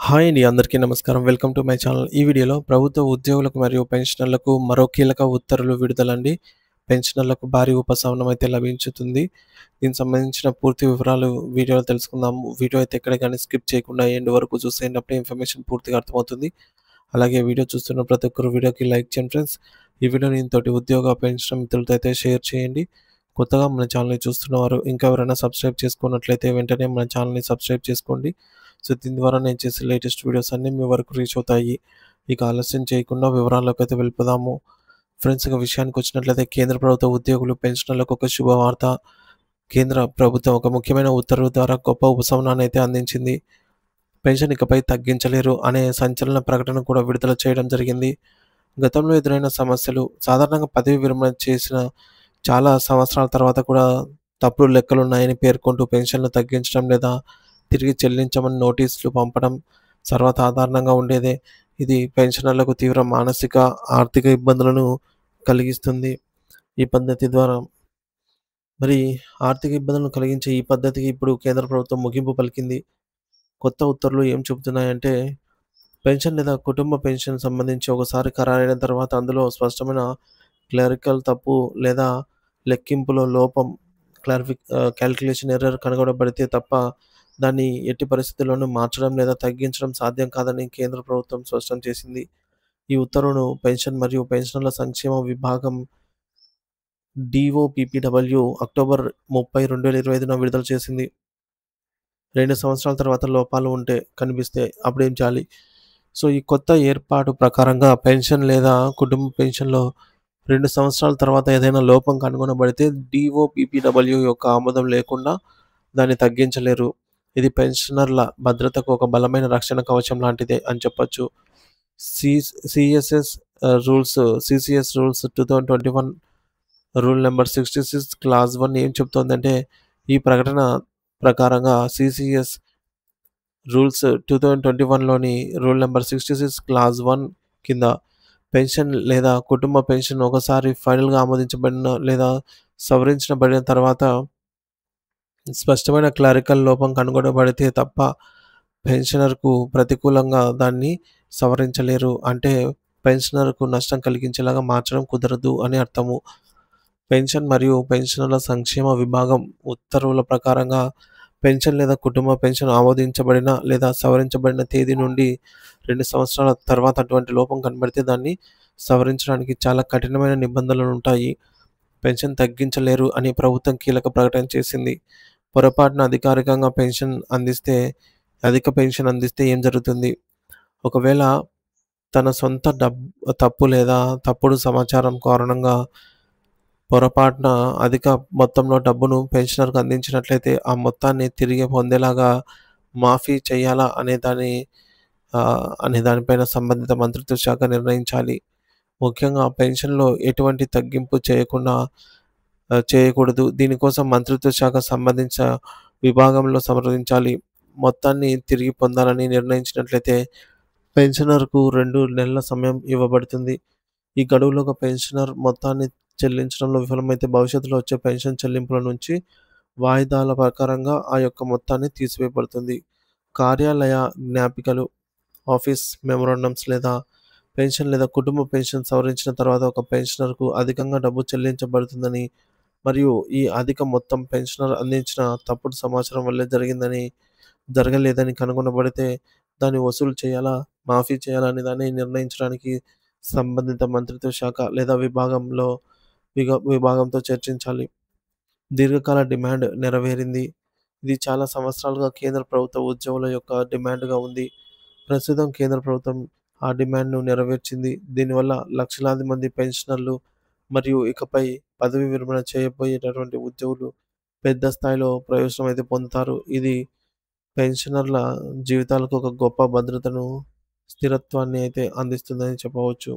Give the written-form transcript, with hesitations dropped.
Hi అండి. అందరికీ నమస్కారం. Welcome to my channel. ఈ వీడియోలో ప్రభుత్వ ఉద్యోగులకు మరియు పెన్షనర్లకు మరో కీలక ఉత్తర్వులు విడుదలండి. పెన్షనర్లకు భారీ ఉపశమనం అయితే లభించుతుంది. దీనికి సంబంధించిన పూర్తి వివరాలు వీడియోలో తెలుసుకుందాము. వీడియో అయితే ఎక్కడ గాని స్కిప్ చేయకుండా ఎండ్ వరకు చూసేయండి. అప్పుడే ఇన్ఫర్మేషన్ పూర్తిగా అర్థమవుతుంది. అలాగే వీడియో చూస్తున్న ప్రతి ఒక్కరు వీడియోకి లైక్ చేయండి ఫ్రెండ్స్. ఈ వీడియోని తోటి ఉద్యోగ పెన్షన్ మిత్రులతో అయితే షేర్ చేయండి. కొత్తగా మన ఛానల్‌ని చూస్తున్నవారు ఇంకా ఎవరైనా సబ్స్క్రైబ్ చేసుకున్నట్లయితే వెంటనే మన ఛానల్‌ని సబ్స్క్రైబ్ చేసుకోండి. సో, దీని ద్వారా నేను చేసే లేటెస్ట్ వీడియోస్ అన్నీ మీ వరకు రీచ్ అవుతాయి. ఇక ఆలస్యం చేయకుండా వివరాల్లోకైతే వెళ్ళిపోదాము. ఫ్రెండ్స్, ఇక విషయానికొచ్చినట్లయితే కేంద్ర ప్రభుత్వ ఉద్యోగులు, పెన్షనర్లకు ఒక శుభవార్త. కేంద్ర ప్రభుత్వం ఒక ముఖ్యమైన ఉత్తర్వు ద్వారా గొప్ప ఉపశమనాన్నయితే అందించింది. పెన్షన్ ఇకపై తగ్గించలేరు అనే సంచలన ప్రకటన కూడా విడుదల చేయడం జరిగింది. గతంలో ఎదురైన సమస్యలు సాధారణంగా పదవి విరమణ చేసిన చాలా సంవత్సరాల తర్వాత కూడా తప్పుడు లెక్కలున్నాయని పేర్కొంటూ పెన్షన్లు తగ్గించడం లేదా తిరిగి చెల్లించమని నోటీసులు పంపడం సర్వసాధారణంగా ఉండేదే. ఇది పెన్షనర్లకు తీవ్ర మానసిక, ఆర్థిక ఇబ్బందులను కలిగిస్తుంది. ఈ పద్ధతి ద్వారా మరి ఆర్థిక ఇబ్బందులను కలిగించే ఈ పద్ధతికి ఇప్పుడు కేంద్ర ప్రభుత్వం ముగింపు పలికింది. కొత్త ఉత్తర్వులు ఏం చెబుతున్నాయంటే, పెన్షన్ లేదా కుటుంబ పెన్షన్ సంబంధించి ఒకసారి ఖరారైన తర్వాత అందులో స్పష్టమైన క్లరికల్ తప్పు లేదా లెక్కింపులో లోపం క్యాలిక్యులేషన్ ఎర్రర్ కనుగొనబడితే తప్ప దాన్ని ఎట్టి పరిస్థితుల్లోనూ మార్చడం లేదా తగ్గించడం సాధ్యం కాదని కేంద్ర ప్రభుత్వం స్పష్టం చేసింది. ఈ ఉత్తర్వును పెన్షన్ మరియు పెన్షనర్ల సంక్షేమ విభాగం DOPPW అక్టోబర్ 30, 2025న విడుదల చేసింది. 2 సంవత్సరాల తర్వాత లోపాలు కనిపిస్తే అప్పుడేం చేయాలి? సో, ఈ కొత్త ఏర్పాటు ప్రకారంగా పెన్షన్ లేదా కుటుంబ పెన్షన్‌లో 2 సంవత్సరాల తర్వాత ఏదైనా లోపం కనుగొనబడితే DOPPW యొక్క ఆమోదం లేకుండా దాన్ని తగ్గించలేరు. ఇది పెన్షనర్ల భద్రతకు ఒక బలమైన రక్షణ కవచం లాంటిదే అని చెప్పొచ్చు. సీస్ CSS rules CCS rules 2021 rule number 66 clause 1 ఏం చెప్తోందంటే, ఈ ప్రకటన ప్రకారంగా సీసీఎస్ రూల్స్ 2021లోని రూల్ నంబర్ 66 క్లాజ్ 1 కింద పెన్షన్ లేదా కుటుంబ పెన్షన్ ఒకసారి ఫైనల్‌గా ఆమోదించబడిన లేదా సవరించబడిన తర్వాత స్పష్టమైన క్లరికల్ లోపం కనుగొనబడితే తప్ప పెన్షనర్‌కు ప్రతికూలంగా దాన్ని సవరించలేరు. అంటే పెన్షనర్‌కు నష్టం కలిగించేలాగా మార్చడం కుదరదు అని అర్థము. పెన్షన్ మరియు పెన్షనర్ల సంక్షేమ విభాగం ఉత్తర్వుల ప్రకారంగా పెన్షన్ లేదా కుటుంబ పెన్షన్ ఆమోదించబడిన లేదా సవరించబడిన తేదీ నుండి 2 సంవత్సరాల తర్వాత అటువంటి లోపం కనబడితే దాన్ని సవరించడానికి చాలా కఠినమైన నిబంధనలుంటాయి. పెన్షన్ తగ్గించలేరు అని ప్రభుత్వం కీలక ప్రకటన చేసింది. పొరపాటున అధిక పెన్షన్ అందిస్తే ఏం జరుగుతుంది? ఒకవేళ తన సొంత తప్పు లేదా తప్పుడు సమాచారం కారణంగా పొరపాటున అధిక మొత్తంలో డబ్బును పెన్షనర్‌కు అందించినట్లయితే, ఆ మొత్తాన్ని తిరిగి పొందేలాగా మాఫీ చేయాలా అనే దానిపైన సంబంధిత మంత్రిత్వ శాఖ నిర్ణయించాలి. ముఖ్యంగా పెన్షన్‌లో ఎటువంటి తగ్గింపు చేయకూడదు. దీనికోసం మంత్రిత్వ శాఖ సంబంధించిన విభాగంలో సంప్రదించాలి. మొత్తాన్ని తిరిగి పొందాలని నిర్ణయించినట్లయితే పెన్షనర్‌కు 2 నెలల సమయం ఇవ్వబడుతుంది. ఈ గడువులోగా పెన్షనర్ మొత్తాన్ని చెల్లించడంలో విఫలమైతే భవిష్యత్తులో వచ్చే పెన్షన్ చెల్లింపుల నుంచి వాయిదాల ప్రకారంగా ఆ యొక్క మొత్తాన్ని తీసివేయబడుతుంది. కార్యాలయ జ్ఞాపికలు, ఆఫీస్ మెమోరాండమ్స్ లేదా పెన్షన్ లేదా కుటుంబ పెన్షన్ సవరించిన తర్వాత ఒక పెన్షనర్‌కు అధికంగా డబ్బు చెల్లించబడుతుందని మరియు ఈ అధిక మొత్తం పెన్షనర్ అందించిన తప్పుడు సమాచారం వల్లే జరగలేదని కనుగొనబడితే దాన్ని వసూలు చేయాలా? మాఫీ చేయాలా? అనే దాన్ని నిర్ణయించడానికి సంబంధిత మంత్రిత్వ శాఖ లేదా విభాగంతో చర్చించాలి. దీర్ఘకాల డిమాండ్ నెరవేరింది. ఇది చాలా సంవత్సరాలుగా కేంద్ర ప్రభుత్వ ఉద్యోగుల యొక్క డిమాండ్‌గా ఉంది. ప్రస్తుతం కేంద్ర ప్రభుత్వం ఆ డిమాండ్‌ను నెరవేర్చింది. దీనివల్ల లక్షలాది మంది పెన్షనర్లు మరియు ఇకపై పదవీ విరమణ చేయబోయేటటువంటి ఉద్యోగులు పెద్ద స్థాయిలో ప్రయోజనం అయితే పొందుతారు. ఇది పెన్షనర్ల జీవితాలకు ఒక గొప్ప భద్రతను, స్థిరత్వాన్ని అయితే అందిస్తుందని చెప్పవచ్చు.